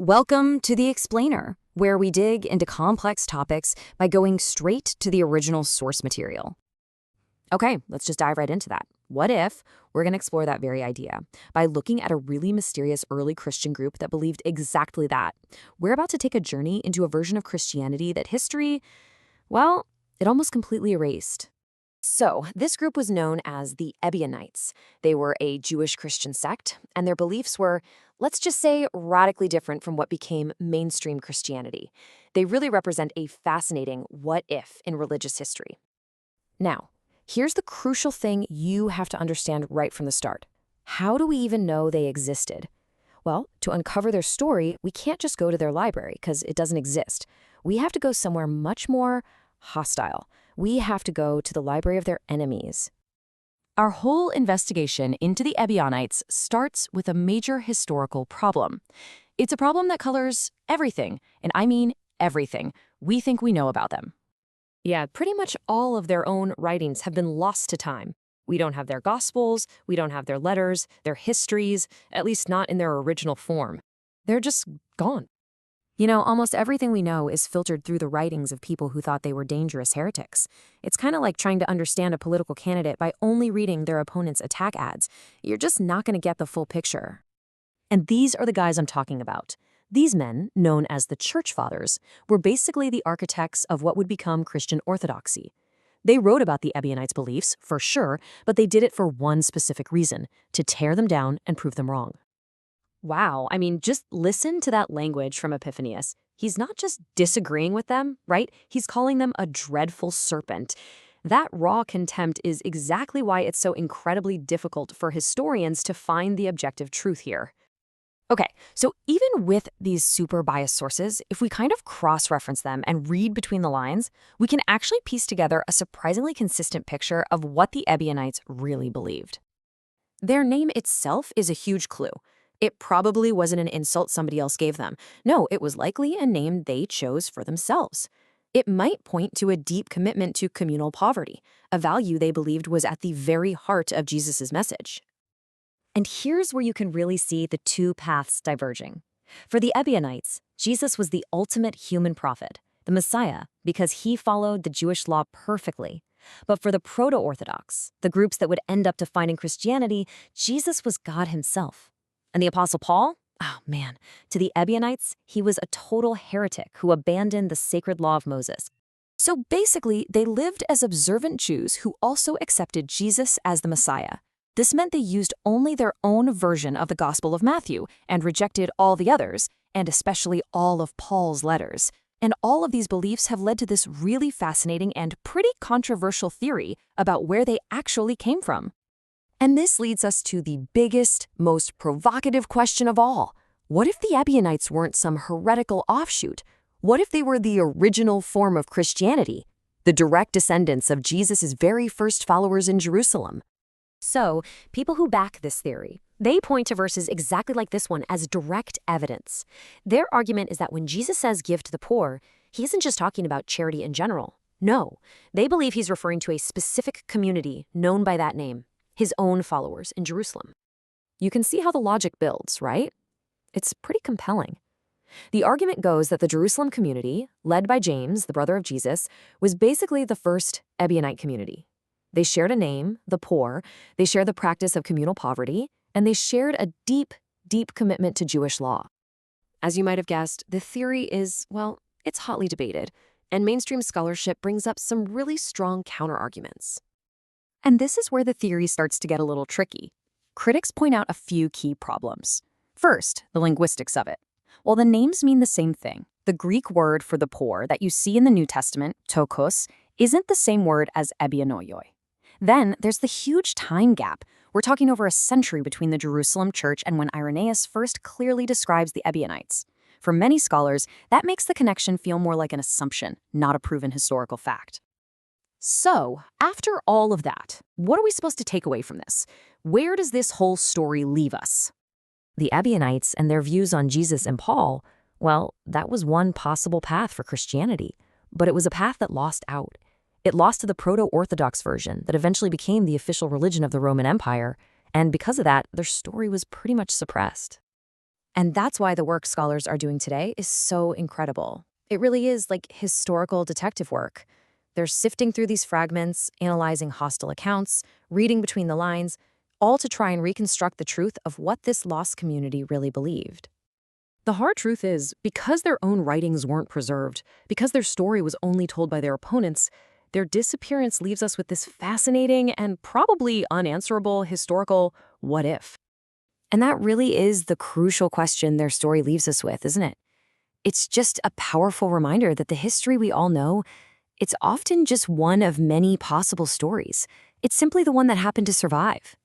Welcome to The Explainer, where we dig into complex topics by going straight to the original source material. Okay, let's just dive right into that. What if we're going to explore that very idea by looking at a really mysterious early Christian group that believed exactly that? We're about to take a journey into a version of Christianity that history, well, it almost completely erased. So, this group was known as the Ebionites. They were a Jewish Christian sect, and their beliefs were, let's just say, radically different from what became mainstream Christianity. They really represent a fascinating what if in religious history. Now, here's the crucial thing you have to understand right from the start. How do we even know they existed? Well, to uncover their story, we can't just go to their library because it doesn't exist. We have to go somewhere much more hostile. We have to go to the library of their enemies. Our whole investigation into the Ebionites starts with a major historical problem. It's a problem that colors everything, and I mean everything, we think we know about them. Yeah, pretty much all of their own writings have been lost to time. We don't have their Gospels, we don't have their letters, their histories, at least not in their original form. They're just gone. You know, almost everything we know is filtered through the writings of people who thought they were dangerous heretics. It's kind of like trying to understand a political candidate by only reading their opponent's attack ads. You're just not going to get the full picture. And these are the guys I'm talking about. These men, known as the Church Fathers, were basically the architects of what would become Christian orthodoxy. They wrote about the Ebionites' beliefs, for sure, but they did it for one specific reason: to tear them down and prove them wrong. Wow, I mean, just listen to that language from Epiphanius. He's not just disagreeing with them, right? He's calling them a dreadful serpent. That raw contempt is exactly why it's so incredibly difficult for historians to find the objective truth here. Okay, so even with these super biased sources, if we kind of cross-reference them and read between the lines, we can actually piece together a surprisingly consistent picture of what the Ebionites really believed. Their name itself is a huge clue. It probably wasn't an insult somebody else gave them. No, it was likely a name they chose for themselves. It might point to a deep commitment to communal poverty, a value they believed was at the very heart of Jesus' message. And here's where you can really see the two paths diverging. For the Ebionites, Jesus was the ultimate human prophet, the Messiah, because he followed the Jewish law perfectly. But for the proto-Orthodox, the groups that would end up defining Christianity, Jesus was God himself. And the Apostle Paul? Oh man, to the Ebionites, he was a total heretic who abandoned the sacred law of Moses. So basically, they lived as observant Jews who also accepted Jesus as the Messiah. This meant they used only their own version of the Gospel of Matthew and rejected all the others, and especially all of Paul's letters. And all of these beliefs have led to this really fascinating and pretty controversial theory about where they actually came from. And this leads us to the biggest, most provocative question of all. What if the Ebionites weren't some heretical offshoot? What if they were the original form of Christianity, the direct descendants of Jesus' very first followers in Jerusalem? So, people who back this theory, they point to verses exactly like this one as direct evidence. Their argument is that when Jesus says give to the poor, he isn't just talking about charity in general. No, they believe he's referring to a specific community known by that name, his own followers in Jerusalem. You can see how the logic builds, right? It's pretty compelling. The argument goes that the Jerusalem community, led by James, the brother of Jesus, was basically the first Ebionite community. They shared a name, the poor, they shared the practice of communal poverty, and they shared a deep, deep commitment to Jewish law. As you might have guessed, the theory is, well, it's hotly debated, and mainstream scholarship brings up some really strong counterarguments. And this is where the theory starts to get a little tricky. Critics point out a few key problems. First, the linguistics of it. While the names mean the same thing, the Greek word for the poor that you see in the New Testament, tokos, isn't the same word as ebionoioi. Then there's the huge time gap. We're talking over a century between the Jerusalem church and when Irenaeus first clearly describes the Ebionites. For many scholars, that makes the connection feel more like an assumption, not a proven historical fact. So, after all of that, what are we supposed to take away from this? Where does this whole story leave us? The Ebionites and their views on Jesus and Paul, well, that was one possible path for Christianity, but it was a path that lost out. It lost to the proto-Orthodox version that eventually became the official religion of the Roman Empire, and because of that, their story was pretty much suppressed. And that's why the work scholars are doing today is so incredible. It really is like historical detective work. They're sifting through these fragments, analyzing hostile accounts, reading between the lines, all to try and reconstruct the truth of what this lost community really believed. The hard truth is, because their own writings weren't preserved, because their story was only told by their opponents, their disappearance leaves us with this fascinating and probably unanswerable historical what if. And that really is the crucial question their story leaves us with, isn't it? It's just a powerful reminder that the history we all know, it's often just one of many possible stories. It's simply the one that happened to survive.